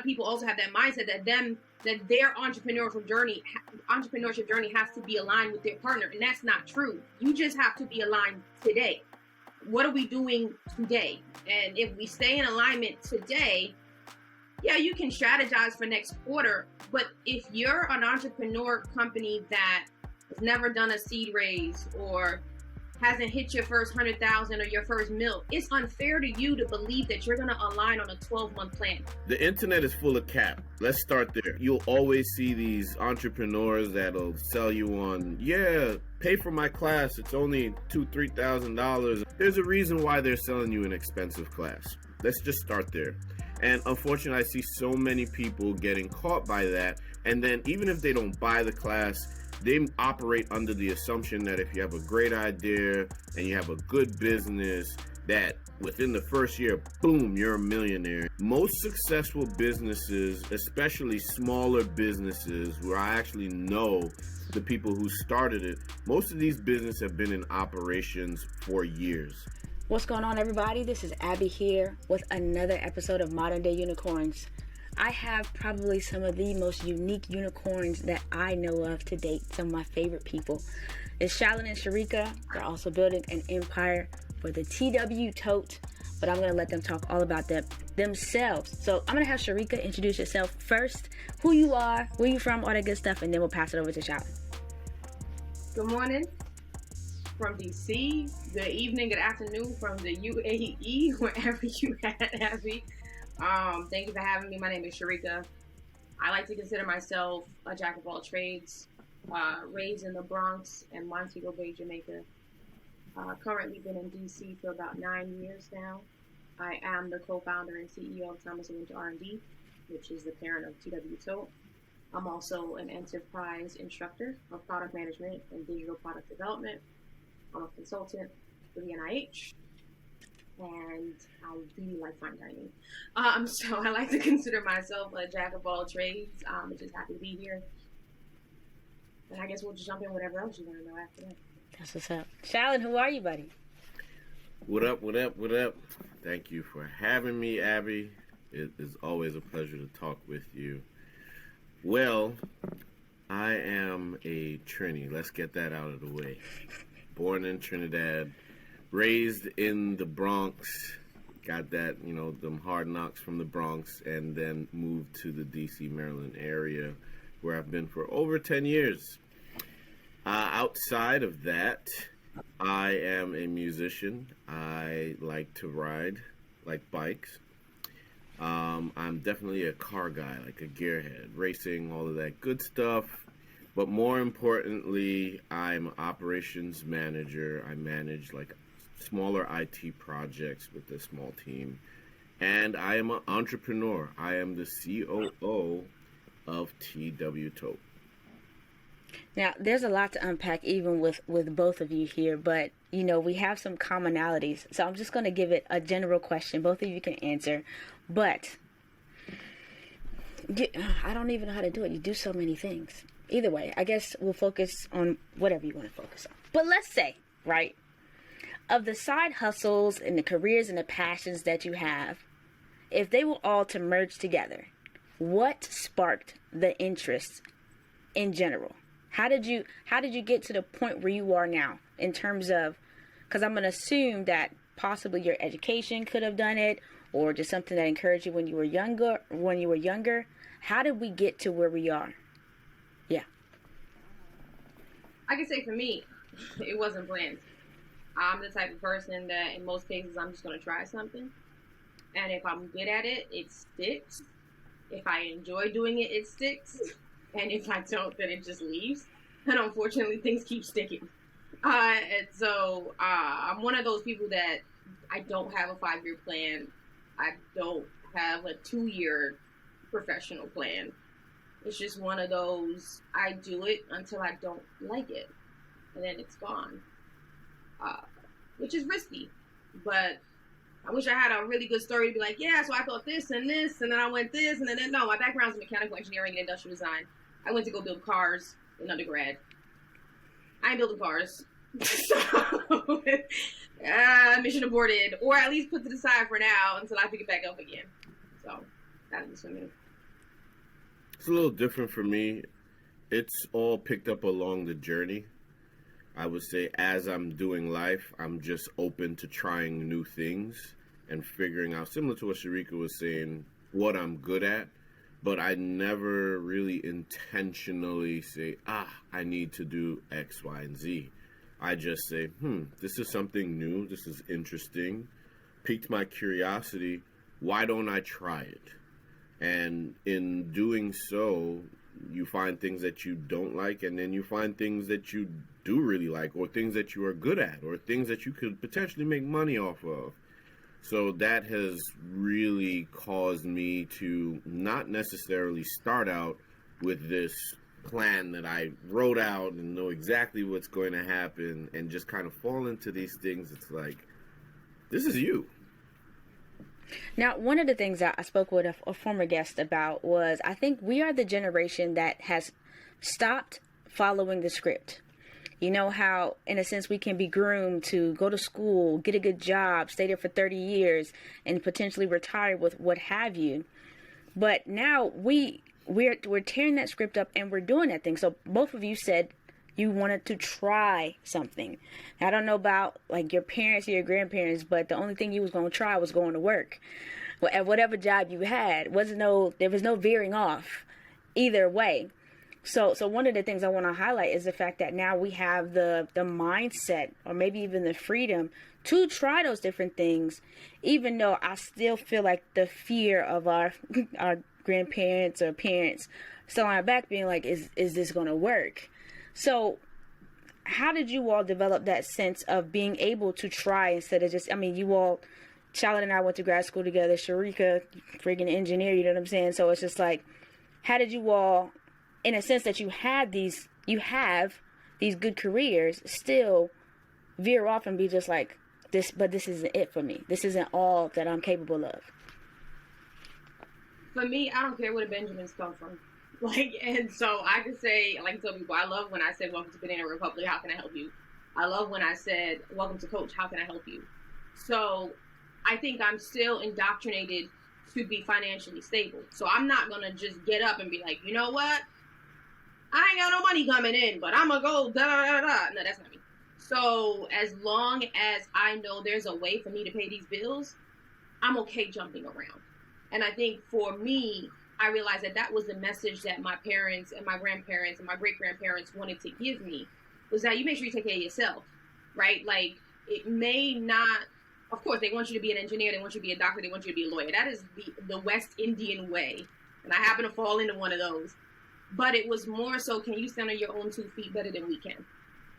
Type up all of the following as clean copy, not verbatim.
of people also have that mindset that their entrepreneurship journey has to be aligned with their partner, and that's not true. You just have to be aligned today. What are we doing today? And if we stay in alignment today, yeah, you can strategize for next quarter. But if you're an entrepreneur company that has never done a seed raise or hasn't hit your first 100,000 or your first mil, it's unfair to you to believe that you're going to align on a 12-month plan. The internet is full of cap. Let's start there. You'll always see these entrepreneurs that'll sell you on, yeah, pay for my class. It's only $2,000-$3,000. There's a reason why they're selling you an expensive class. Let's just start there. And unfortunately, I see so many people getting caught by that. And then even if they don't buy the class, they operate under the assumption that if you have a great idea and you have a good business, that within the first year, boom, you're a millionaire. Most successful businesses, especially smaller businesses where I actually know the people who started it, most of these businesses have been in operations for years. What's going on, everybody? This is Abby here with another episode of Modern Day Unicorns. I have probably some of the most unique unicorns that I know of to date. Some of my favorite people is Shallon and Sherika. They're also building an empire for the TW Tote, but I'm going to let them talk all about themselves. So I'm going to have Sherika introduce yourself first, who you are, where you from, all that good stuff, and then we'll pass it over to Shallon. Good morning from DC. Good evening, good afternoon from the UAE, wherever you at, Abby. Thank you for having me. My name is Sherika. I like to consider myself a jack of all trades. Raised in the Bronx and Montego Bay, Jamaica. Currently been in DC for about 9 years now. I am the co-founder and CEO of Thomas & Winter R&D, which is the parent of TW Tote. I'm also an enterprise instructor of product management and digital product development. I'm a consultant for the NIH. And I really like fine dining. So I like to consider myself a jack of all trades. I'm just happy to be here. And I guess we'll just jump in whatever else you want to know after that. That's what's up. Shallon, who are you, buddy? What up? Thank you for having me, Abby. It is always a pleasure to talk with you. Well, I am a Trini. Let's get that out of the way. Born in Trinidad. Raised in the Bronx, got that, them hard knocks from the Bronx, and then moved to the DC, Maryland area, where I've been for over 10 years. Outside of that, I am a musician. I like to ride, like bikes. I'm definitely a car guy, like a gearhead, racing, all of that good stuff. But more importantly, I'm an operations manager. I manage smaller IT projects with a small team, and I am an entrepreneur. I am the COO of TW Tote. Now, there's a lot to unpack even with both of you here, but we have some commonalities. So I'm just going to give it a general question. Both of you can answer, but I don't even know how to do it. You do so many things. Either way, I guess we'll focus on whatever you want to focus on. But let's say, right, of the side hustles and the careers and the passions that you have, if they were all to merge together, what sparked the interest in general? How did you get to the point where you are now in terms of, because I'm going to assume that possibly your education could have done it, or just something that encouraged you when you were younger. How did we get to where we are? Yeah. I can say for me, it wasn't planned. I'm the type of person that in most cases I'm just going to try something. And if I'm good at it, it sticks. If I enjoy doing it, it sticks. And if I don't, then it just leaves. And unfortunately, things keep sticking. And so I'm one of those people that I don't have a 5-year plan. I don't have a 2-year professional plan. It's just one of those, I do it until I don't like it. And then it's gone. Which is risky, but I wish I had a really good story to be like, yeah, so I thought this, and then I went this, and then no, my background is mechanical engineering and industrial design. I went to go build cars in undergrad. I ain't building cars. So, mission aborted, or at least put to the side for now until I pick it back up again. So, that is for me. It's a little different for me. It's all picked up along the journey. I would say as I'm doing life, I'm just open to trying new things and figuring out, similar to what Sherika was saying, what I'm good at. But I never really intentionally say, I need to do X, Y, and Z. I just say, this is something new. This is interesting. Piqued my curiosity. Why don't I try it? And in doing so, you find things that you don't like, and then you find things that you do really like, or things that you are good at, or things that you could potentially make money off of. So that has really caused me to not necessarily start out with this plan that I wrote out and know exactly what's going to happen, and just kind of fall into these things. It's like, this is you. Now, one of the things that I spoke with a former guest about was, I think we are the generation that has stopped following the script. You know how, in a sense, we can be groomed to go to school, get a good job, stay there for 30 years, and potentially retire with what have you. But now we're tearing that script up and we're doing that thing. So both of you said you wanted to try something. I don't know about like your parents or your grandparents, but the only thing you was going to try was going to work. At whatever job you had, there was no veering off either way. So one of the things I want to highlight is the fact that now we have the mindset, or maybe even the freedom to try those different things, even though I still feel like the fear of our grandparents or parents still on our back being like, is this going to work? So how did you all develop that sense of being able to try instead of just, you all, Shallon and I went to grad school together, Sherika, freaking engineer, you know what I'm saying? So it's just like, how did you all, in a sense that you have these good careers, still veer off and be just like, this isn't it for me. This isn't all that I'm capable of. For me, I don't care where the Benjamins come from. And so I could say, like I tell people, I love when I said, welcome to Banana Republic, how can I help you? I love when I said, welcome to Coach, how can I help you? So I think I'm still indoctrinated to be financially stable. So I'm not going to just get up and be like, you know what? I ain't got no money coming in, but I'm going to go da-da-da-da. No, that's not me. So as long as I know there's a way for me to pay these bills, I'm okay jumping around. And I think for me, I realized that was the message that my parents and my grandparents and my great-grandparents wanted to give me, was that you make sure you take care of yourself, right? Like, it may not, of course, they want you to be an engineer, they want you to be a doctor, they want you to be a lawyer. That is the West Indian way. And I happen to fall into one of those. But it was more so, can you stand on your own 2 feet better than we can?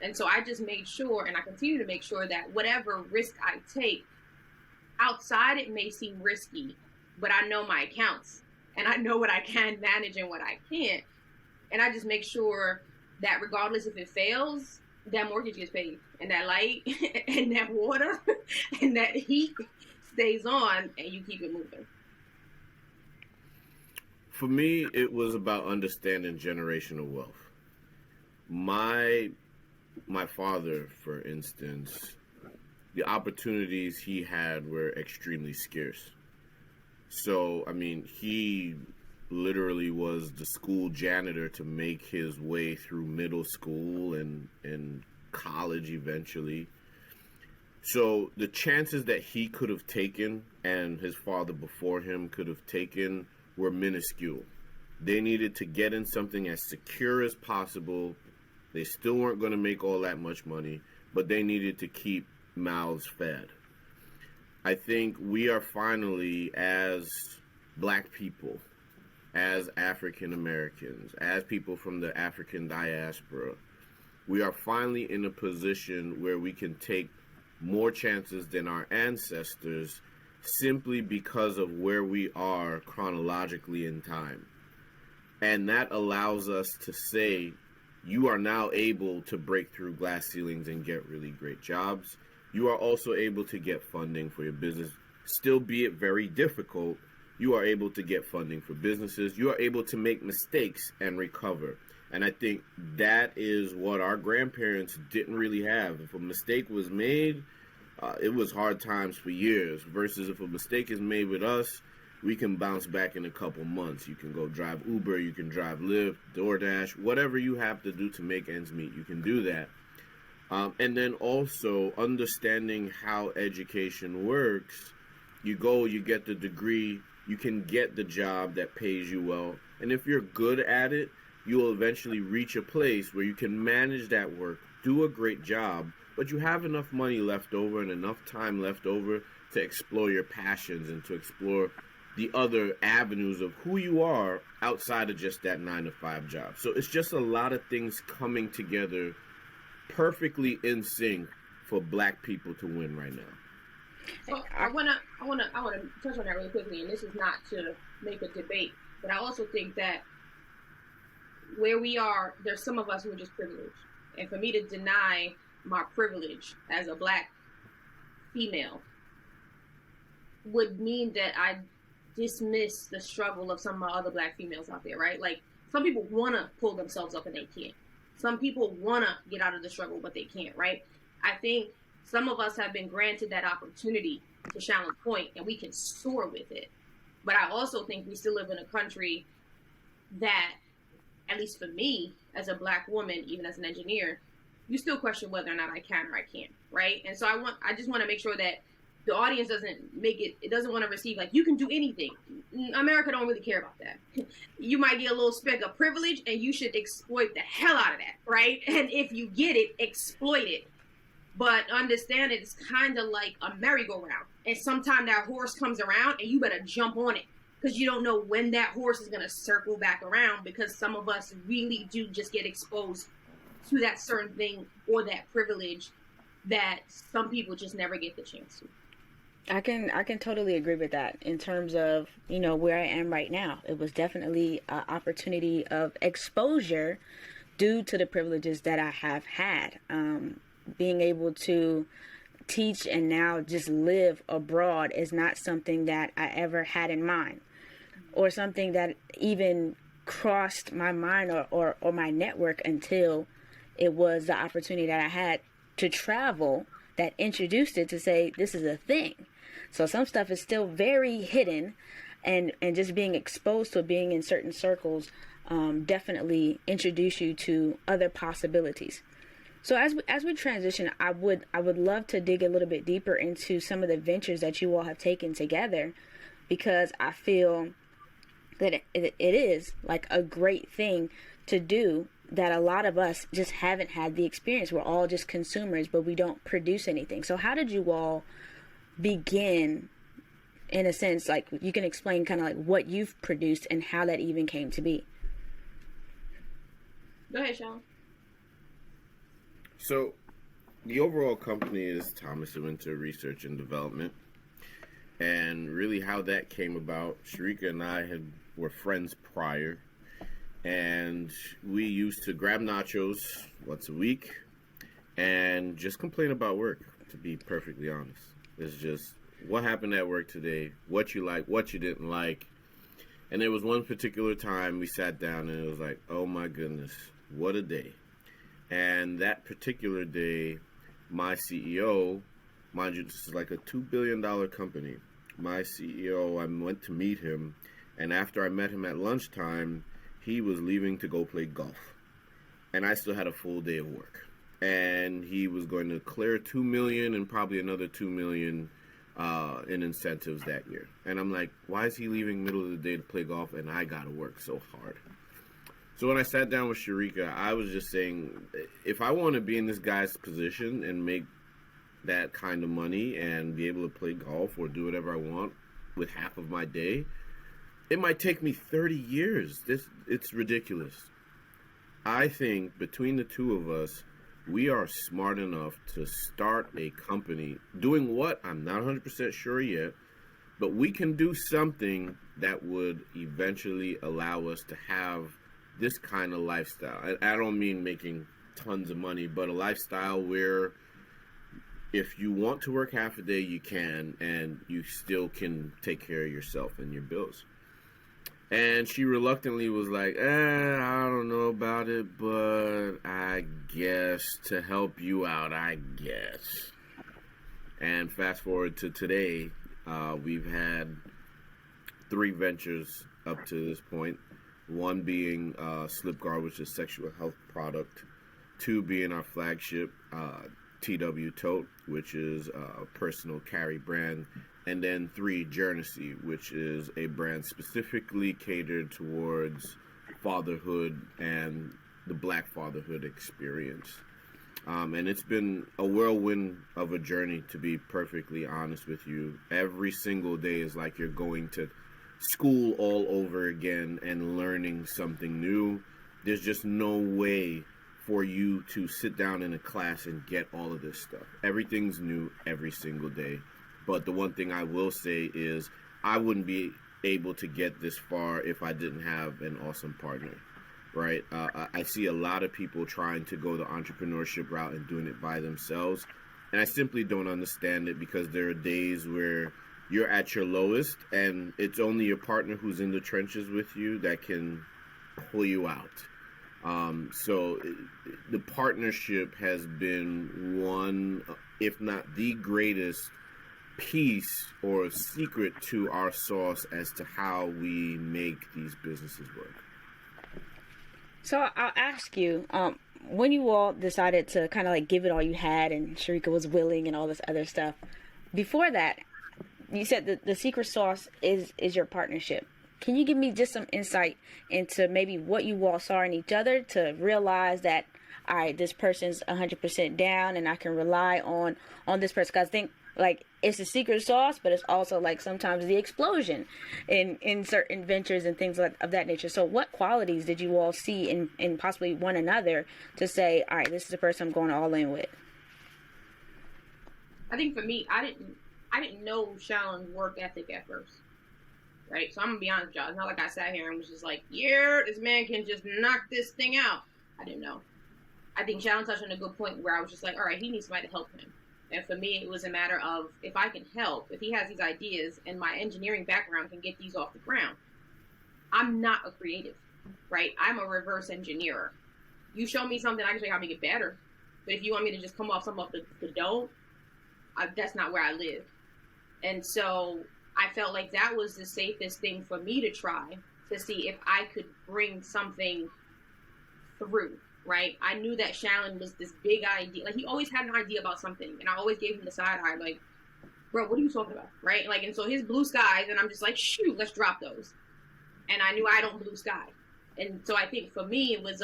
And so I just made sure, and I continue to make sure, that whatever risk I take, outside it may seem risky, but I know my accounts. And I know what I can manage and what I can't. And I just make sure that regardless if it fails, that mortgage gets paid. And that light and that water and that heat stays on, and you keep it moving. For me, it was about understanding generational wealth. My father, for instance, the opportunities he had were extremely scarce. So, he literally was the school janitor to make his way through middle school and college eventually. So the chances that he could have taken and his father before him could have taken were minuscule. They needed to get in something as secure as possible. They still weren't going to make all that much money, but they needed to keep mouths fed. I think we are finally, as Black people, as African Americans, as people from the African diaspora, we are finally in a position where we can take more chances than our ancestors simply because of where we are chronologically in time. And that allows us to say, you are now able to break through glass ceilings and get really great jobs. You are also able to get funding for your business. Still be it very difficult, you are able to get funding for businesses. You are able to make mistakes and recover. And I think that is what our grandparents didn't really have. If a mistake was made, it was hard times for years, versus if a mistake is made with us, we can bounce back in a couple months. You can go drive Uber, you can drive Lyft, DoorDash, whatever you have to do to make ends meet, you can do that. And then also understanding how education works. You go, you get the degree, you can get the job that pays you well. And if you're good at it, you will eventually reach a place where you can manage that work, do a great job, but you have enough money left over and enough time left over to explore your passions and to explore the other avenues of who you are outside of just that 9-to-5 job. So it's just a lot of things coming together perfectly in sync for Black people to win right now. So I wanna touch on that really quickly, and this is not to make a debate, but I also think that where we are, there's some of us who are just privileged, and for me to deny my privilege as a Black female would mean that I dismiss the struggle of some of my other Black females out there, right? Like, some people want to pull themselves up and they can't. Some people want to get out of the struggle, but they can't, right? I think some of us have been granted that opportunity, to Shallon's point, and we can soar with it. But I also think we still live in a country that, at least for me, as a Black woman, even as an engineer, you still question whether or not I can or I can't, right? And so I just want to make sure that the audience doesn't want to receive, like, you can do anything. America don't really care about that. You might get a little speck of privilege and you should exploit the hell out of that, right? And if you get it, exploit it. But understand it's kind of like a merry-go-round. And sometimes that horse comes around and you better jump on it, because you don't know when that horse is going to circle back around, because some of us really do just get exposed to that certain thing or that privilege that some people just never get the chance to. I can totally agree with that in terms of, where I am right now. It was definitely an opportunity of exposure due to the privileges that I have had. Being able to teach and now just live abroad is not something that I ever had in mind, or something that even crossed my mind or my network until it was the opportunity that I had to travel that introduced it to say, this is a thing. So some stuff is still very hidden, and just being exposed to being in certain circles definitely introduce you to other possibilities. So as we transition, I would love to dig a little bit deeper into some of the ventures that you all have taken together, because I feel that it is like a great thing to do that a lot of us just haven't had the experience. We're all just consumers, but we don't produce anything. So how did you all begin, in a sense, like you can explain kind of like what you've produced and how that even came to be? Go ahead, Shallon. So the overall company is Thomas & Winter Research and Development. And really how that came about, Sherika and I were friends prior. And we used to grab nachos once a week and just complain about work, to be perfectly honest. It's just what happened at work today, what you like, what you didn't like. And there was one particular time we sat down and it was like, oh my goodness, what a day. And that particular day, my CEO, mind you, this is like a $2 billion company. My CEO, I went to meet him, and after I met him at lunchtime, he was leaving to go play golf. And I still had a full day of work. And he was going to clear $2 million and probably another $2 million in incentives that year. And I'm like, why is he leaving middle of the day to play golf and I got to work so hard? So when I sat down with Sherika, I was just saying, if I want to be in this guy's position and make that kind of money and be able to play golf or do whatever I want with half of my day, it might take me 30 years. It's ridiculous. I think between the two of us, we are smart enough to start a company doing what? I'm not 100% sure yet, but we can do something that would eventually allow us to have this kind of lifestyle. I don't mean making tons of money, but a lifestyle where if you want to work half a day, you can, and you still can take care of yourself and your bills. And she reluctantly was like, I don't know about it, but I guess to help you out, I guess. And fast forward to today, we've had 3 ventures up to this point. One being Slipguard, which is sexual health product. 2 being our flagship, TW Tote, which is a personal carry brand. And then 3, Journey, which is a brand specifically catered towards fatherhood and the Black fatherhood experience. And it's been a whirlwind of a journey, to be perfectly honest with you. Every single day is like you're going to school all over again and learning something new. There's just no way for you to sit down in a class and get all of this stuff. Everything's new every single day. But the one thing I will say is I wouldn't be able to get this far if I didn't have an awesome partner, right? I see a lot of people trying to go the entrepreneurship route and doing it by themselves. And I simply don't understand it, because there are days where you're at your lowest and it's only your partner who's in the trenches with you that can pull you out. So the partnership has been one, if not the greatest piece or secret to our sauce as to how we make these businesses work. So I'll ask you, when you all decided to kind of like give it all you had, and Sherika was willing and all this other stuff, before that, you said that the secret sauce is your partnership. Can you give me just some insight into maybe what you all saw in each other to realize that, all right, this person's 100% down and I can rely on this person? Because I think, like, it's the secret sauce, but it's also like sometimes the explosion in certain ventures and things of that nature. So what qualities did you all see in possibly one another to say, all right, this is the person I'm going all in with? I think for me, I didn't know Shallon's work ethic at first, right? So I'm gonna be honest with y'all. It's not like I sat here and was just like, yeah, this man can just knock this thing out. I didn't know. I think Shallon touched on a good point where I was just like, all right, he needs somebody to help him. And for me, it was a matter of, if I can help, if he has these ideas and my engineering background can get these off the ground. I'm not a creative, right? I'm a reverse engineer. You show me something, I can show you how to make it better. But if you want me to just come off something off the dome, that's not where I live. And so I felt like that was the safest thing for me to try, to see if I could bring something through. Right? I knew that Shallon was this big idea. Like, he always had an idea about something. And I always gave him the side eye, like, bro, what are you talking about? Right? Like, and so his blue skies, and I'm just like, shoot, let's drop those. And I knew I don't blue sky. And so I think for me, it was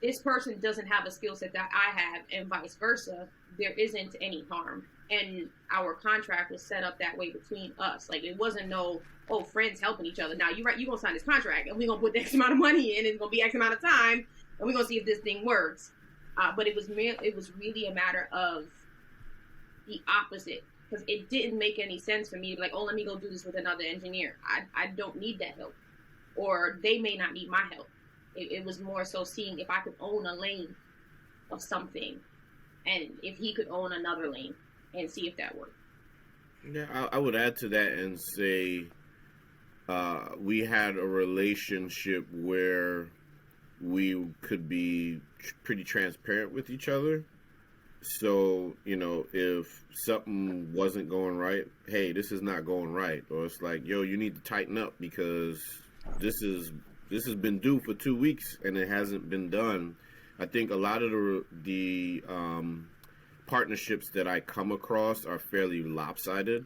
this person doesn't have a skill set that I have, and vice versa. There isn't any harm. And our contract was set up that way between us. Like, it wasn't friends helping each other. Now, you're right, you're going to sign this contract, and we're going to put X amount of money in, it's going to be X amount of time, and we're going to see if this thing works. But it was really a matter of the opposite, because it didn't make any sense for me to be like, oh, let me go do this with another engineer. I don't need that help. Or they may not need my help. It was more so seeing if I could own a lane of something, and if he could own another lane, and see if that worked. Yeah, I would add to that and say we had a relationship where we could be pretty transparent with each other. So, if something wasn't going right, hey, this is not going right. Or it's like, yo, you need to tighten up, because this has been due for 2 weeks and it hasn't been done. I think a lot of the partnerships that I come across are fairly lopsided.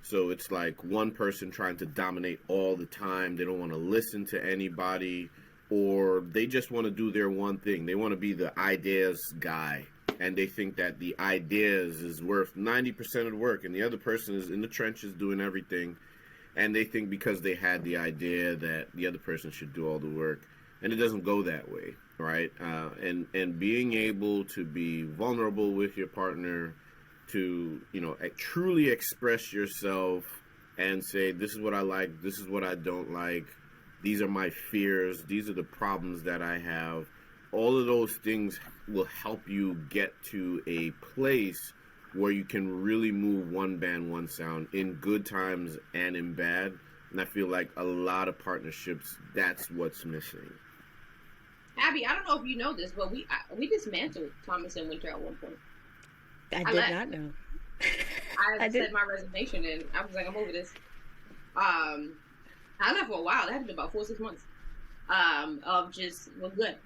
So it's like one person trying to dominate all the time. They don't want to listen to anybody, or they just want to do their one thing. They want to be the ideas guy, and they think that the ideas is worth 90% of the work, and the other person is in the trenches doing everything, and they think because they had the idea that the other person should do all the work, and it doesn't go that way, right? And being able to be vulnerable with your partner, to truly express yourself and say, this is what I like, this is what I don't like, these are my fears, these are the problems that I have. All of those things will help you get to a place where you can really move one band, one sound, in good times and in bad. And I feel like a lot of partnerships, that's what's missing. Abby, I don't know if you know this, but we dismantled Thomas and Winter at one point. I did not know. I set my resignation and I was like, I'm over this. I left for a while. That had been about 4 or 6 months. Of just, well, good.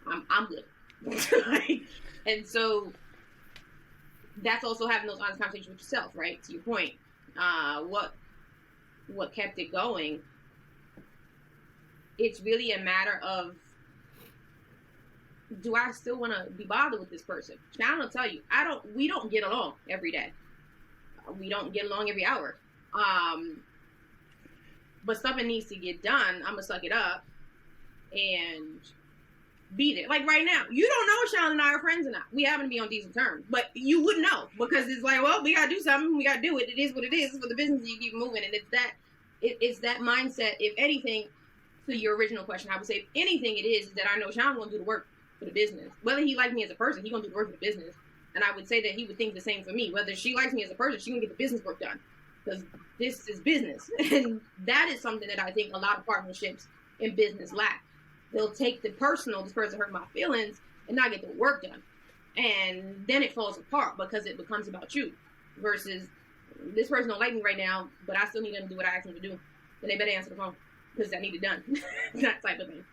I'm good. And so that's also having those honest conversations with yourself, right? To your point. What kept it going? It's really a matter of, do I still want to be bothered with this person? Shallon will tell you, we don't get along every day. We don't get along every hour. But something needs to get done. I'm gonna suck it up and beat it. Like right now, you don't know if Shallon and I are friends or not. We happen to be on decent terms, but you wouldn't know because it's like, well, we gotta do something. We gotta do it. It is what it is. It's for the business. You keep moving, and it's that mindset. If anything, to your original question, I would say, if anything, it is that I know Shallon gonna do the work for the business. Whether he likes me as a person, he gonna do the work for the business. And I would say that he would think the same for me. Whether she likes me as a person, she gonna get the business work done. Because this is business. And that is something that I think a lot of partnerships in business lack. They'll take the personal, this person hurt my feelings, and not get the work done. And then it falls apart because it becomes about you. Versus, this person don't like me right now, but I still need them to do what I asked them to do. Then they better answer the phone because I need it done. That type of thing.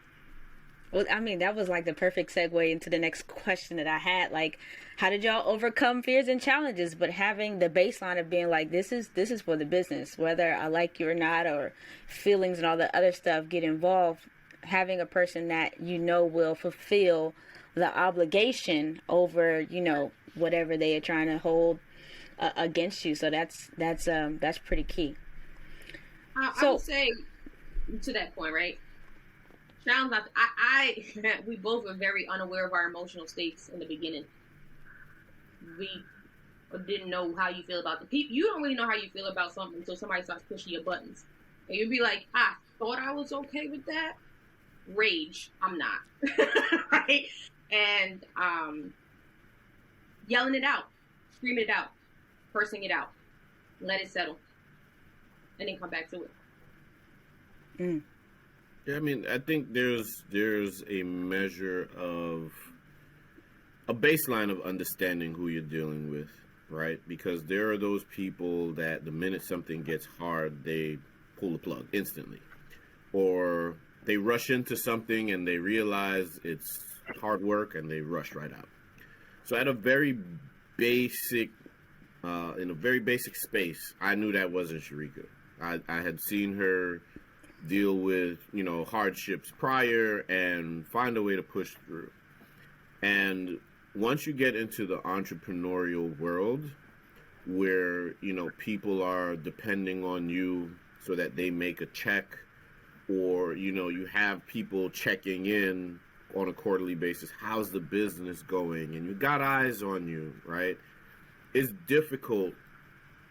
Well, I mean, that was like the perfect segue into the next question that I had. Like, how did y'all overcome fears and challenges? But having the baseline of being like, this is for the business, whether I like you or not, or feelings and all the other stuff get involved. Having a person that you know will fulfill the obligation over, you know, whatever they are trying to hold against you. So that's pretty key. I would say to that point, right? Sounds like we both were very unaware of our emotional states in the beginning. We didn't know how you feel about the people. You don't really know how you feel about something until somebody starts pushing your buttons. And you'd be like, I thought I was okay with that. Rage, I'm not. Right? And yelling it out, screaming it out, cursing it out, let it settle, and then come back to it. Mm. Yeah, I mean, I think there's a measure of a baseline of understanding who you're dealing with, right? Because there are those people that the minute something gets hard, they pull the plug instantly. Or they rush into something and they realize it's hard work and they rush right out. So at a very basic, in a very basic space, I knew that wasn't Sherika. I had seen her deal with, you know, hardships prior and find a way to push through. And once you get into the entrepreneurial world where, you know, people are depending on you so that they make a check, or, you know, you have people checking in on a quarterly basis, how's the business going? And you got eyes on you, right? It's difficult,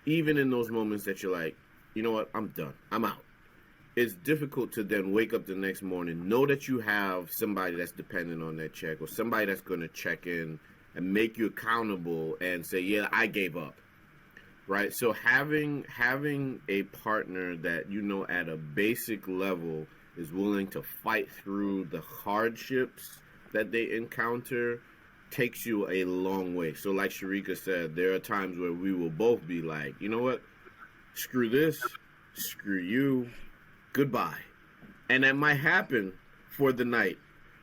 even in those moments that you're like, you know what, I'm done, I'm out. It's difficult to then wake up the next morning, know that you have somebody that's dependent on that check, or somebody that's going to check in and make you accountable and say, yeah, I gave up, right? So having a partner that, you know, at a basic level is willing to fight through the hardships that they encounter takes you a long way. So like Sherika said, there are times where we will both be like, you know what, screw this, screw you, goodbye. And that might happen for the night,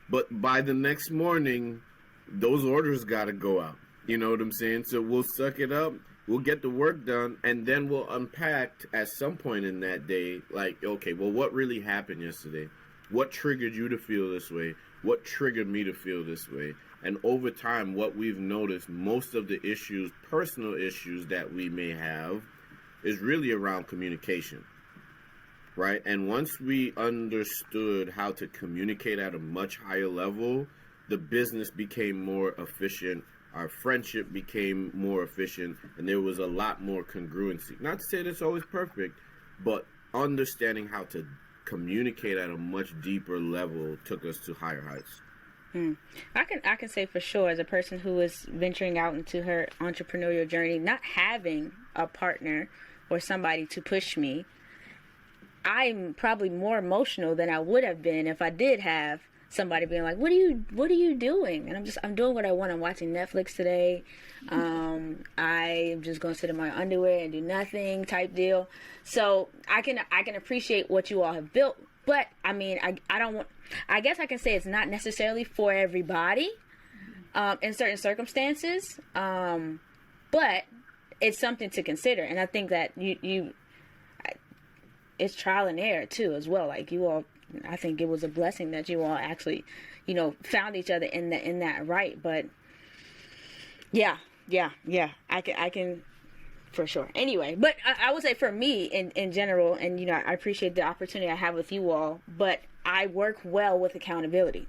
but by the next morning, those orders got to go out. You know what I'm saying? So we'll suck it up, we'll get the work done, and then we'll unpack at some point in that day, like, okay, well, what really happened yesterday? What triggered you to feel this way? What triggered me to feel this way? And over time, what we've noticed, most of the issues, personal issues that we may have, is really around communication. Right? And once we understood how to communicate at a much higher level, the business became more efficient, our friendship became more efficient, and there was a lot more congruency. Not to say that's always perfect, but understanding how to communicate at a much deeper level took us to higher heights. I can say for sure, as a person who is venturing out into her entrepreneurial journey, not having a partner or somebody to push me, I'm probably more emotional than I would have been if I did have somebody being like, what are you doing? And I'm doing what I want. I'm watching Netflix today. I am just going to sit in my underwear and do nothing type deal. So I can appreciate what you all have built, but I mean, I guess I can say it's not necessarily for everybody, in certain circumstances. But it's something to consider. And I think that it's trial and error too, as well. Like you all, I think it was a blessing that you all actually, found each other in that right. But yeah, I can for sure. Anyway, but I would say for me in general, and I appreciate the opportunity I have with you all, but I work well with accountability.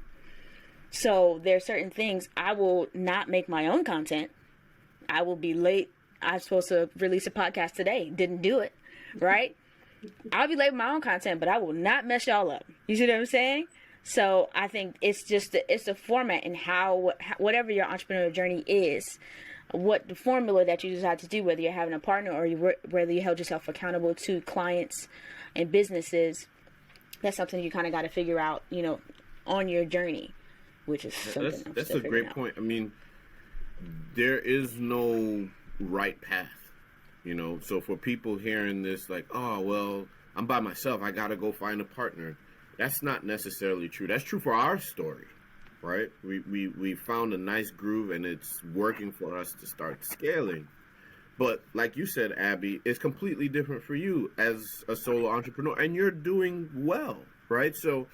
So there are certain things I will not make my own content. I will be late. I was supposed to release a podcast today. Didn't do it. Right? I'll be late with my own content, but I will not mess y'all up. You see what I'm saying? So I think it's just it's the format and how whatever your entrepreneurial journey is, what the formula that you decide to do, whether you're having a partner or whether you held yourself accountable to clients and businesses, that's something you kind of got to figure out, on your journey, which is something that's a great point. I mean, there is no right path. So for people hearing this, like, oh, well, I'm by myself, I got to go find a partner. That's not necessarily true. That's true for our story, right? We found a nice groove and it's working for us to start scaling. But like you said, Abby, it's completely different for you as a solo entrepreneur, and you're doing well, right? So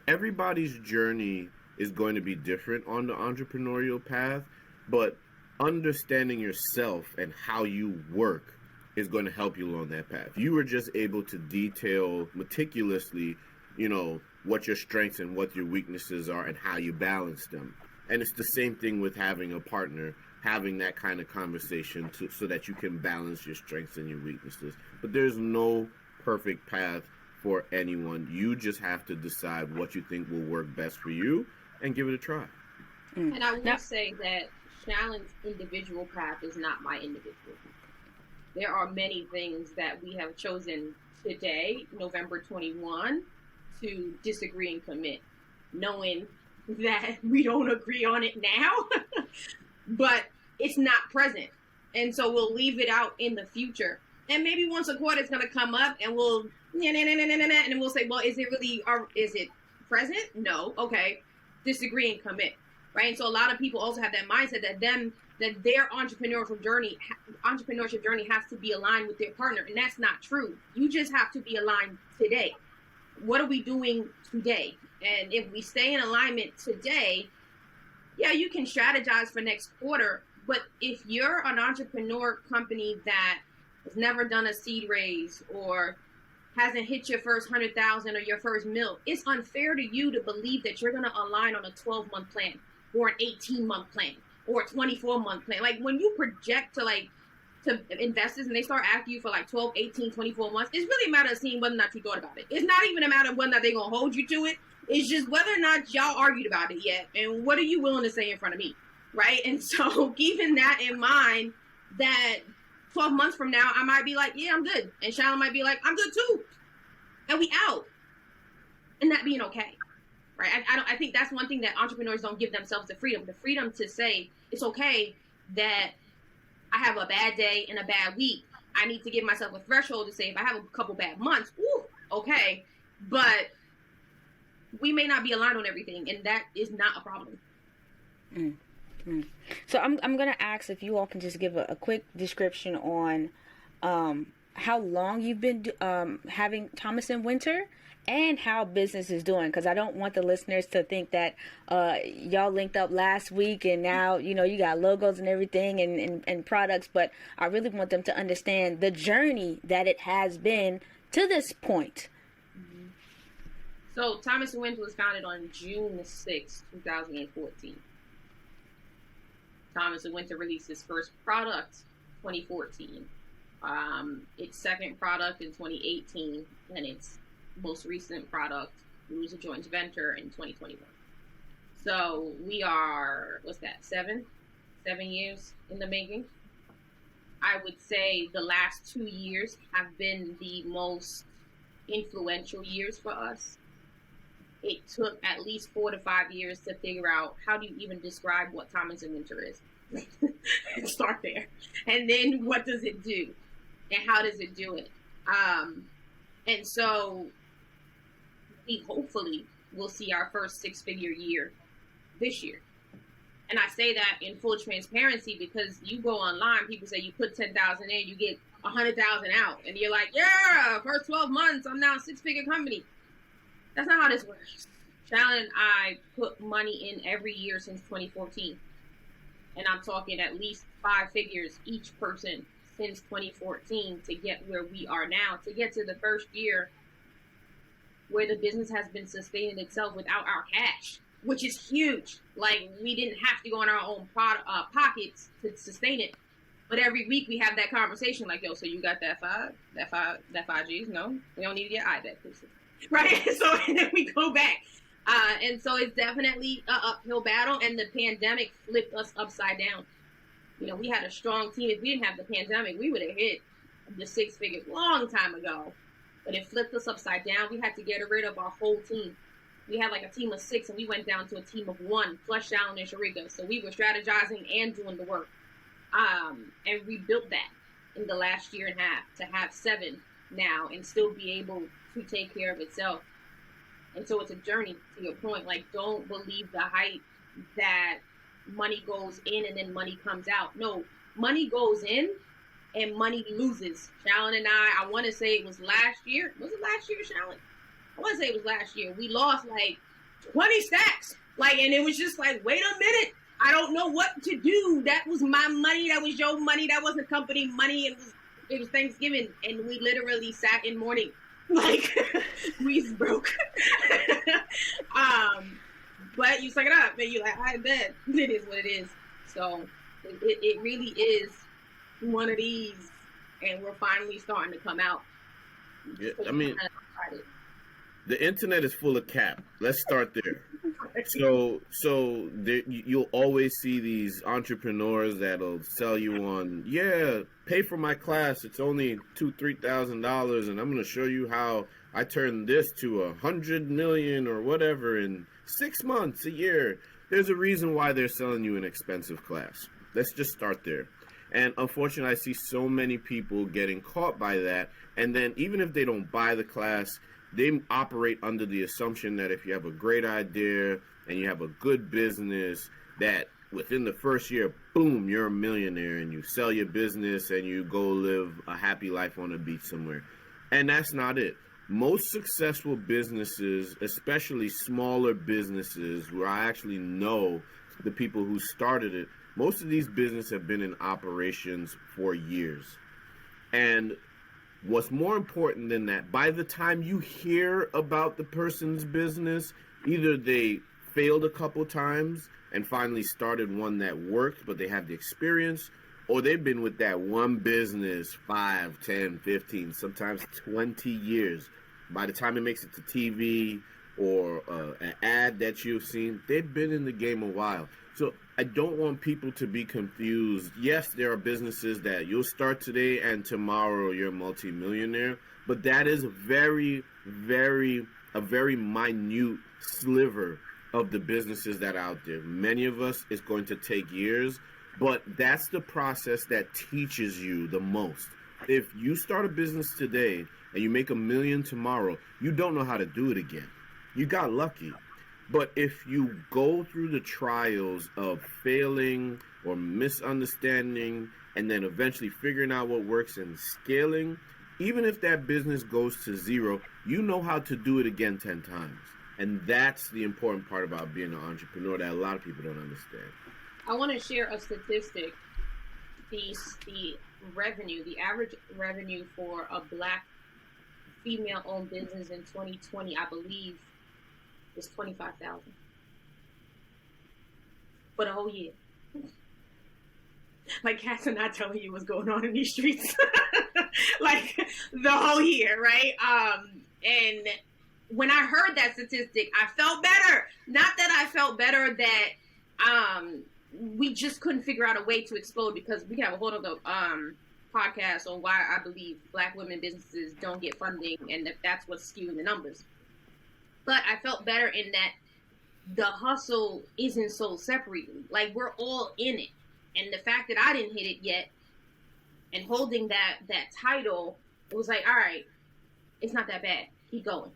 everybody's journey is going to be different on the entrepreneurial path, but understanding yourself and how you work is going to help you along that path. You were just able to detail meticulously, what your strengths and what your weaknesses are and how you balance them. And it's the same thing with having a partner, having that kind of conversation so that you can balance your strengths and your weaknesses. But there's no perfect path for anyone. You just have to decide what you think will work best for you and give it a try. And I will say that Shallon's individual path is not my individual path. There are many things that we have chosen today, November 21, to disagree and commit, knowing that we don't agree on it now, but it's not present. And so we'll leave it out in the future. And maybe once a quarter it's going to come up and we'll, and then we'll say, well, is it really, or is it present? No. Okay. Disagree and commit. Right. And so a lot of people also have that mindset that their entrepreneurship journey has to be aligned with their partner. And that's not true. You just have to be aligned today. What are we doing today? And if we stay in alignment today, yeah, you can strategize for next quarter. But if you're an entrepreneur company that has never done a seed raise or hasn't hit your first 100,000 or your first mil, it's unfair to you to believe that you're going to align on a 12-month plan or an 18-month plan or a 24-month plan. Like when you project to investors and they start asking you for 12, 18, 24 months, it's really a matter of seeing whether or not you thought about it. It's not even a matter of whether or not they're going to hold you to it. It's just whether or not y'all argued about it yet. And what are you willing to say in front of me? Right? And so keeping that in mind, that 12 months from now, I might be like, yeah, I'm good. And Shallon might be like, I'm good too. And we out. And that being okay. Right? I think that's one thing that entrepreneurs don't give themselves the freedom to say, it's okay that I have a bad day and a bad week. I need to give myself a threshold to say, if I have a couple bad months, okay. But we may not be aligned on everything, and that is not a problem. So I'm going to ask if you all can just give a quick description on how long you've been having Thomas and Winter and how business is doing, because I don't want the listeners to think that y'all linked up last week and now you got logos and everything and products, but I really want them to understand the journey that it has been to this point. So Thomas and Winter was founded on June 6, 2014. Thomas and Winter released his first product 2014. Its second product in 2018, and its most recent product, it was a joint venture in 2021. So we are, 7 years in the making. I would say the last 2 years have been the most influential years for us. it took at least 4 to 5 years to figure out how do you even describe what Thomas and Winter is. Start there. And then what does it do? And how does it do it? And so we hopefully will see our first 6-figure year this year. And I say that in full transparency because you go online, people say you put 10,000 in, you get 100,000 out. And you're like, yeah, first 12 months, I'm now a 6-figure company. That's not how this works. Shallon and I put money in every year since 2014. And I'm talking at least 5 figures each person since 2014 to get where we are now, to get to the first year where the business has been sustaining itself without our cash, which is huge. Like, we didn't have to go in our own pockets to sustain it. But every week we have that conversation like, yo, so you got that five G's? No, we don't need to get IBET. Right? So and then we go back. And so it's definitely an uphill battle, and the pandemic flipped us upside down. You know, we had a strong team. If we didn't have the pandemic, we would have hit the 6 figures long time ago. But it flipped us upside down. We had to get rid of our whole team. We had like a team of 6, and we went down to a team of 1, plus Shallon and Sherika. So we were strategizing and doing the work. And we built that in the last year and a half to have 7 now and still be able to take care of itself. And so it's a journey, to your point. Like, don't believe the hype that money goes in and then money comes out. No, money goes in and money loses. Shallon and I want to say it was last year. Was it last year, Shallon? I want to say it was last year. We lost like 20 stacks. Like, and it was just like, wait a minute. I don't know what to do. That was my money. That was your money. That wasn't company money. It was Thanksgiving. And we literally sat in mourning. Like, we broke. But you suck it up, and you're like, I bet it is what it is. So it really is one of these, and we're finally starting to come out. Yeah, I mean, the internet is full of cap. Let's start there. So there, you'll always see these entrepreneurs that'll sell you on, yeah, pay for my class. It's only $2,000-$3,000, and I'm going to show you how I turn this to 100 million or whatever in 6 months, a year. There's a reason why they're selling you an expensive class. Let's just start there. And unfortunately, I see so many people getting caught by that. And then even if they don't buy the class, they operate under the assumption that if you have a great idea and you have a good business, that within the first year, boom, you're a millionaire and you sell your business and you go live a happy life on a beach somewhere. And that's not it. Most successful businesses, especially smaller businesses where I actually know the people who started it, most of these businesses have been in operations for years. And what's more important than that, by the time you hear about the person's business, either they failed a couple times and finally started one that worked, but they have the experience, or they've been with that one business 5, 10, 15, sometimes 20 years. By the time it makes it to TV or an ad that you've seen, they've been in the game a while. So I don't want people to be confused. Yes, there are businesses that you'll start today and tomorrow you're a multimillionaire, but that is a very minute sliver of the businesses that are out there. Many of us, it's going to take years, but that's the process that teaches you the most. If you start a business today and you make $1 million tomorrow, you don't know how to do it again. You got lucky. But if you go through the trials of failing or misunderstanding and then eventually figuring out what works and scaling, even if that business goes to zero, you know how to do it again 10 times. And that's the important part about being an entrepreneur that a lot of people don't understand. I want to share a statistic. The revenue, the average revenue for a Black female-owned business in 2020, I believe, is $25,000 for the whole year. Like, cats are not telling you what's going on in these streets. Like, the whole year, right? And when I heard that statistic, I felt better. Not that I felt better that we just couldn't figure out a way to explode, because we can have a whole other podcast on why I believe Black women businesses don't get funding and that's what's skewing the numbers. But I felt better in that the hustle isn't so separated. Like, we're all in it. And the fact that I didn't hit it yet and holding that title, it was like, all right, it's not that bad. Keep going.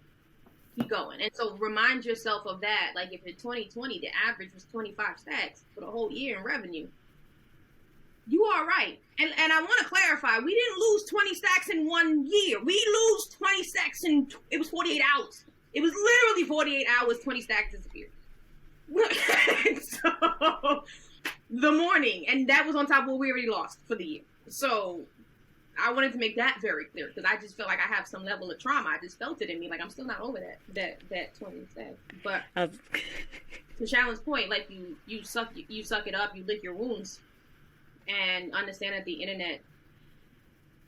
Keep going. And so remind yourself of that. Like, if in 2020, the average was 25 stacks for the whole year in revenue, you are right. And I want to clarify, we didn't lose 20 stacks in 1 year. We lose 20 stacks it was 48 hours. It was literally 48 hours, 20 stacks disappeared. So, the morning, and that was on top of what we already lost for the year. So, I wanted to make that very clear, because I just feel like I have some level of trauma. I just felt it in me. Like, I'm still not over that 20 stacks. But to Shallon's point, like, you suck it up, you lick your wounds, and understand that the internet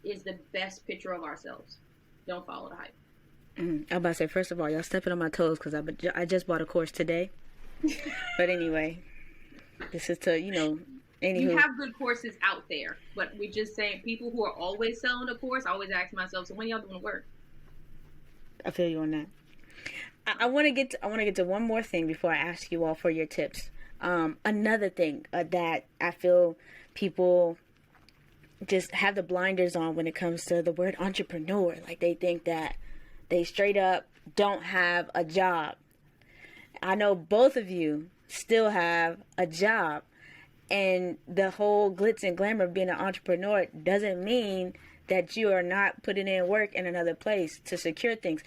is the best picture of ourselves. Don't follow the hype. I'm about to say, first of all, y'all stepping on my toes, because I just bought a course today. But anyway, this is to, anywho. You have good courses out there, but we're just saying, people who are always selling a course, I always ask myself, so when y'all doing the work? I feel you on that. I want to get to one more thing before I ask you all for your tips. Another thing that I feel people just have the blinders on when it comes to the word entrepreneur. Like, they think that they straight up don't have a job. I know both of you still have a job, and the whole glitz and glamour of being an entrepreneur doesn't mean that you are not putting in work in another place to secure things.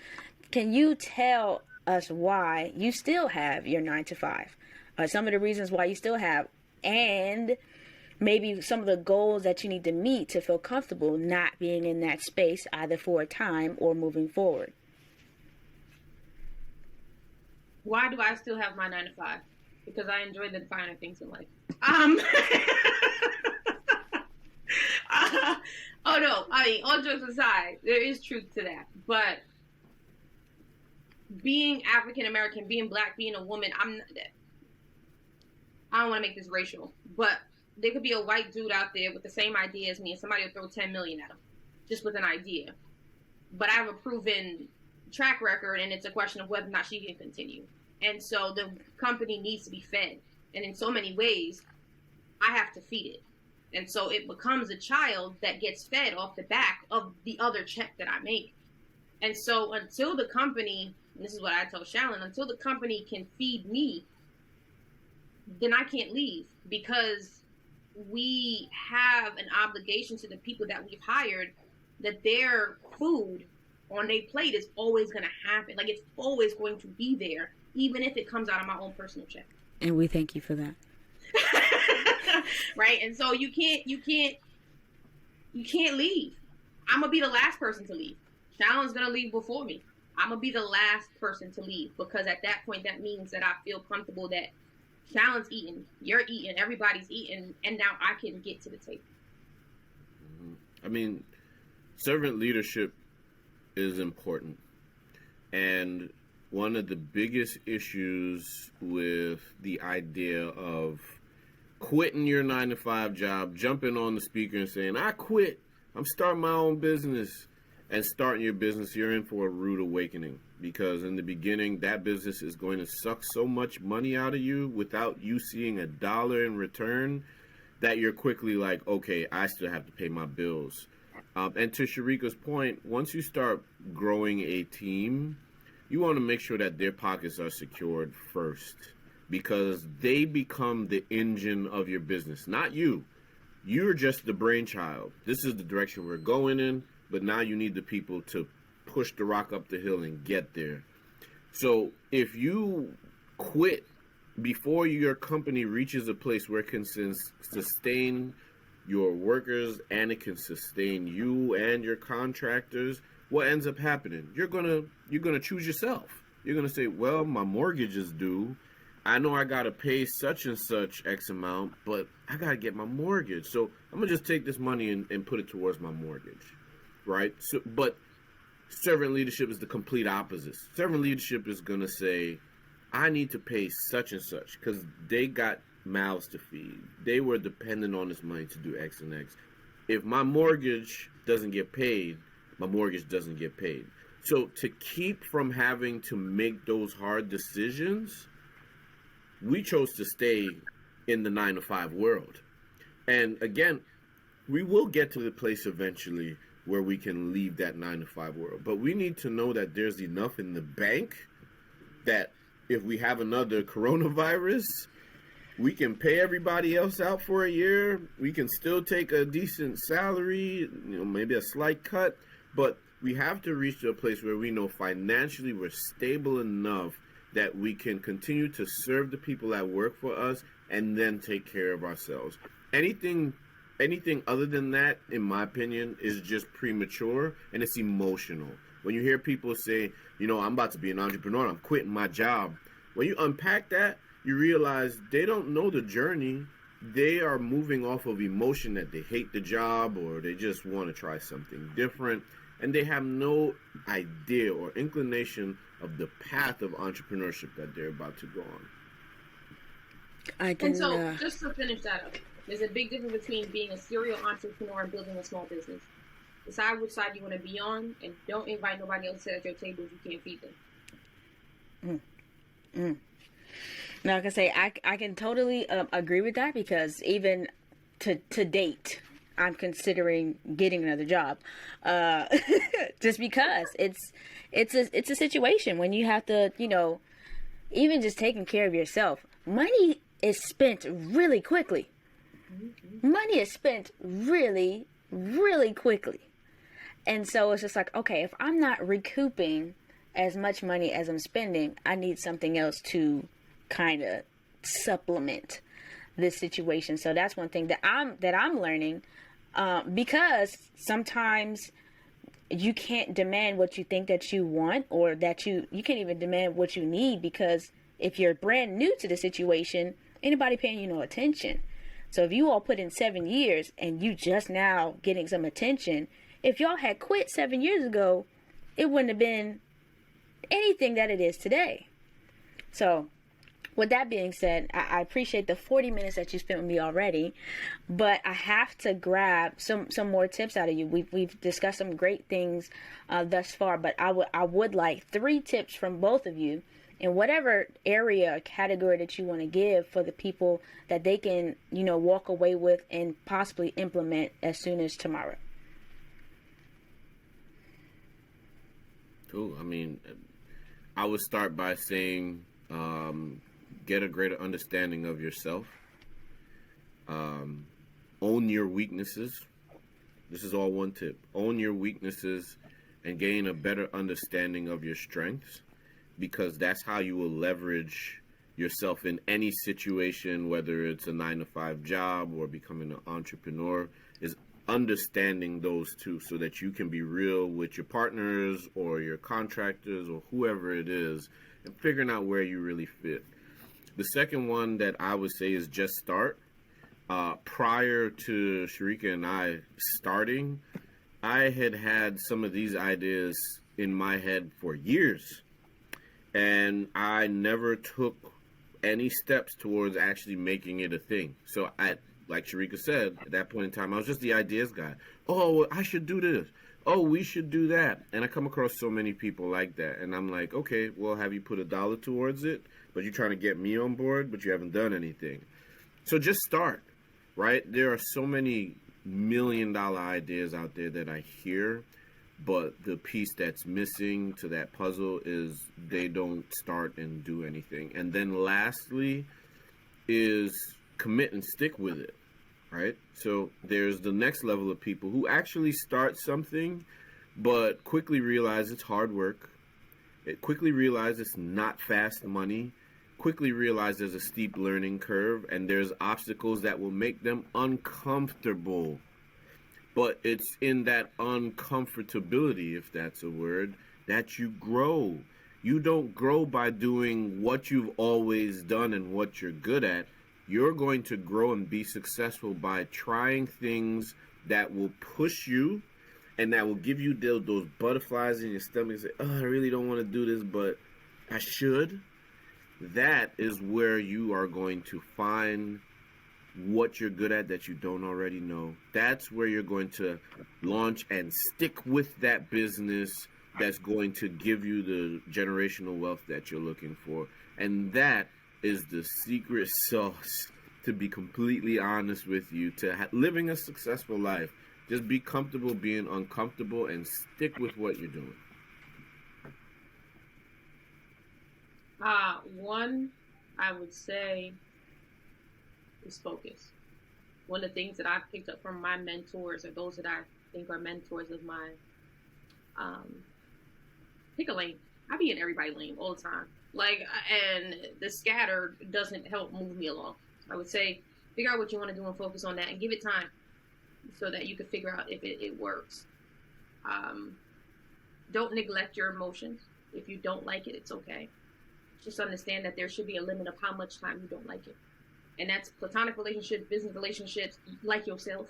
Can you tell us why you still have your 9 to 5? Some of the reasons why you still have, and maybe some of the goals that you need to meet to feel comfortable not being in that space, either for a time or moving forward. Why do I still have my 9 to 5? Because I enjoy the finer things in life. Oh no, I mean, all jokes aside, there is truth to that. But being African American, being black, being a woman, I don't want to make this racial, but there could be a white dude out there with the same idea as me, and somebody will throw 10 million at him just with an idea. But I have a proven track record, and it's a question of whether or not she can continue. And so the company needs to be fed. And in so many ways, I have to feed it. And so it becomes a child that gets fed off the back of the other check that I make. And so until the company, and this is what I tell Shallon, until the company can feed me, then I can't leave, because we have an obligation to the people that we've hired that their food on their plate is always going to happen. Like, it's always going to be there, even if it comes out of my own personal check. And we thank you for that. Right? And so you can't leave. I'm going to be the last person to leave. Shallon's going to leave before me. I'm going to be the last person to leave, because at that point, that means that I feel comfortable that Shallon's eating, you're eating, everybody's eating, and now I can get to the table. I mean, servant leadership is important. And one of the biggest issues with the idea of quitting your 9 to 5 job, jumping on the speaker and saying, I quit, I'm starting my own business, and starting your business, you're in for a rude awakening. Because in the beginning, that business is going to suck so much money out of you without you seeing a dollar in return, that you're quickly like, okay, I still have to pay my bills. And to Sherika's point, once you start growing a team, you want to make sure that their pockets are secured first, because they become the engine of your business, not you. You're just the brainchild. This is the direction we're going in, but now you need the people to push the rock up the hill and get there. So if you quit before your company reaches a place where it can sustain your workers and it can sustain you and your contractors, what ends up happening? You're gonna choose yourself. You're gonna say, well, my mortgage is due. I know I gotta pay such and such X amount, but I gotta get my mortgage. So I'm gonna just take this money and put it towards my mortgage, right? So, but servant leadership is the complete opposite. Servant leadership is gonna say, I need to pay such and such because they got mouths to feed. They were dependent on this money to do X and X. If my mortgage doesn't get paid, my mortgage doesn't get paid. So to keep from having to make those hard decisions, we chose to stay in the 9 to 5 world. And again, we will get to the place eventually where we can leave that 9 to 5 world. But we need to know that there's enough in the bank that if we have another coronavirus, we can pay everybody else out for a year. We can still take a decent salary, maybe a slight cut. But we have to reach to a place where we know financially we're stable enough that we can continue to serve the people that work for us and then take care of ourselves. Anything other than that, in my opinion, is just premature and it's emotional. When you hear people say, I'm about to be an entrepreneur, I'm quitting my job. When you unpack that, you realize they don't know the journey. They are moving off of emotion that they hate the job or they just want to try something different. And they have no idea or inclination of the path of entrepreneurship that they're about to go on. And so, just to finish that up, there's a big difference between being a serial entrepreneur and building a small business. Decide which side you want to be on, and don't invite nobody else to sit at your table if you can't feed them. Now, like I say, I can totally agree with that, because even to date, I'm considering getting another job, just because it's a situation when you have to, even just taking care of yourself. Money is spent really quickly. Money is spent really, really quickly. And so it's just like, okay, if I'm not recouping as much money as I'm spending, I need something else to kind of supplement this situation. So that's one thing that I'm learning, because sometimes you can't demand what you think that you want, or that you can't even demand what you need, because if you're brand new to the situation, anybody paying you no attention. So if you all put in 7 years and you just now getting some attention, if y'all had quit 7 years ago, it wouldn't have been anything that it is today. So with that being said, I appreciate the 40 minutes that you spent with me already, but I have to grab some more tips out of you. We've discussed some great things thus far, but I would like 3 tips from both of you in whatever area or category that you want to give for the people that they can, walk away with and possibly implement as soon as tomorrow. Cool. I mean, I would start by saying, get a greater understanding of yourself. Own your weaknesses. This is all one tip. Own your weaknesses and gain a better understanding of your strengths, because that's how you will leverage yourself in any situation, whether it's a 9 to 5 job or becoming an entrepreneur, is understanding those two so that you can be real with your partners or your contractors or whoever it is, and figuring out where you really fit. The second one that I would say is just start. Prior to Sherika and I starting, I had some of these ideas in my head for years, and I never took any steps towards actually making it a thing. So like Sherika said, at that point in time, I was just the ideas guy. Oh, I should do this. Oh, we should do that. And I come across so many people like that. And I'm like, okay, well, have you put $1 towards it? But you're trying to get me on board, but you haven't done anything. So just start, right? There are so many $1 million ideas out there that I hear, but the piece that's missing to that puzzle is they don't start and do anything. And then lastly is commit and stick with it, right? So there's the next level of people who actually start something, but quickly realize it's hard work. It quickly realize it's not fast money. Quickly realize there's a steep learning curve and there's obstacles that will make them uncomfortable. But it's in that uncomfortability, if that's a word, that you grow. You don't grow by doing what you've always done and what you're good at. You're going to grow and be successful by trying things that will push you and that will give you those butterflies in your stomach and say, oh, I really don't want to do this, but I should. That is where you are going to find what you're good at that you don't already know. That's where you're going to launch and stick with that business that's going to give you the generational wealth that you're looking for. And that is the secret sauce, to be completely honest with you, to living a successful life. Just be comfortable being uncomfortable and stick with what you're doing. One, I would say, is focus. One of the things that I've picked up from my mentors, or those that I think are mentors of mine, pick a lane. I be in everybody's lane all the time. And the scatter doesn't help move me along. I would say, figure out what you want to do and focus on that, and give it time so that you can figure out if it works. Don't neglect your emotions. If you don't like it, it's okay. Just understand that there should be a limit of how much time you don't like it. And that's platonic relationships, business relationships, like yourself.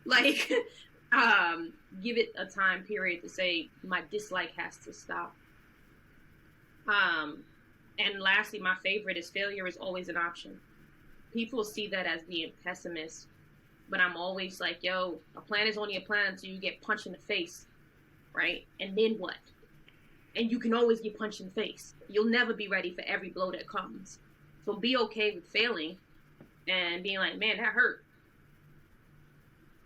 Give it a time period to say, my dislike has to stop. And lastly, my favorite is failure is always an option. People see that as being pessimist, but I'm always like, yo, a plan is only a plan until you get punched in the face, right? And then what? And you can always get punched in the face. You'll never be ready for every blow that comes. So be okay with failing and being like, man, that hurt.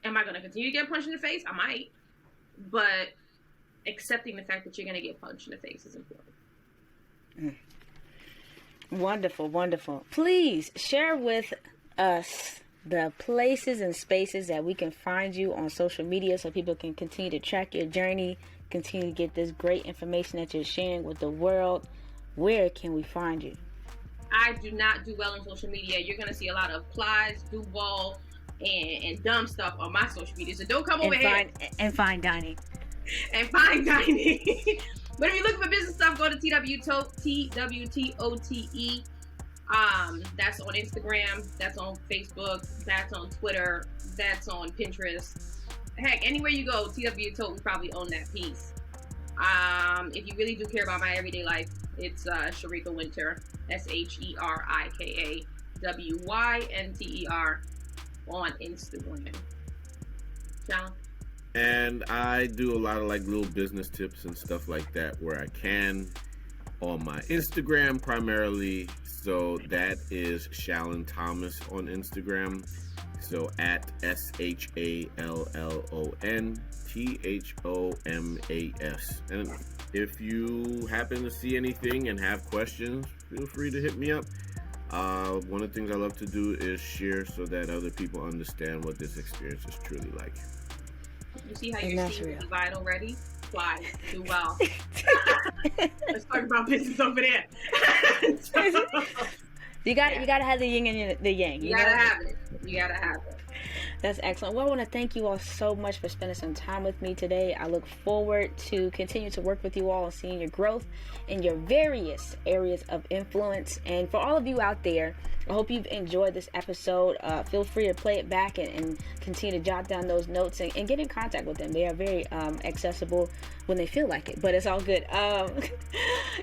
Am I going to continue to get punched in the face? I might. But accepting the fact that you're going to get punched in the face is important. Wonderful, wonderful. Please share with us the places and spaces that we can find you on social media so people can continue to track your journey, continue to get this great information that you're sharing with the world. Where can we find you? I do not do well on social media. You're going to see a lot of plies, do-ball, and dumb stuff on my social media. So don't come over here. And fine dining. And fine dining. But if you're looking for business stuff, go to TW Tote, TWTOTE. That's on Instagram. That's on Facebook. That's on Twitter. That's on Pinterest. Heck, anywhere you go, TW Tote, we probably own that piece. If you really do care about my everyday life, it's Sherika Winter, SHERIKAWYNTER on Instagram. Shallon? And I do a lot of little business tips and stuff like that where I can on my Instagram primarily. So that is Shallon Thomas on Instagram. So at SHALLONTHOMAS. And if you happen to see anything and have questions, feel free to hit me up. One of the things I love to do is share so that other people understand what this experience is truly like. You see how your seed is vital already? Fly, do well. Let's talk about business over there. You gotta have the yin and the yang. You gotta have it. You gotta have it. That's excellent. Well, I want to thank you all so much for spending some time with me today. I look forward to continue to work with you all and seeing your growth in your various areas of influence. And for all of you out there, I hope you've enjoyed this episode. Feel free to play it back and continue to jot down those notes and get in contact with them. They are very accessible when they feel like it, but it's all good.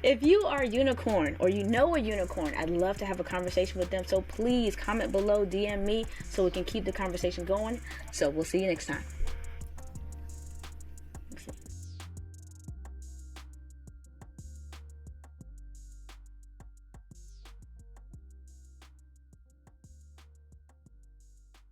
If you are a unicorn or you know a unicorn, I'd love to have a conversation with them. So please comment below, DM me so we can keep the conversation going. So we'll see you next time.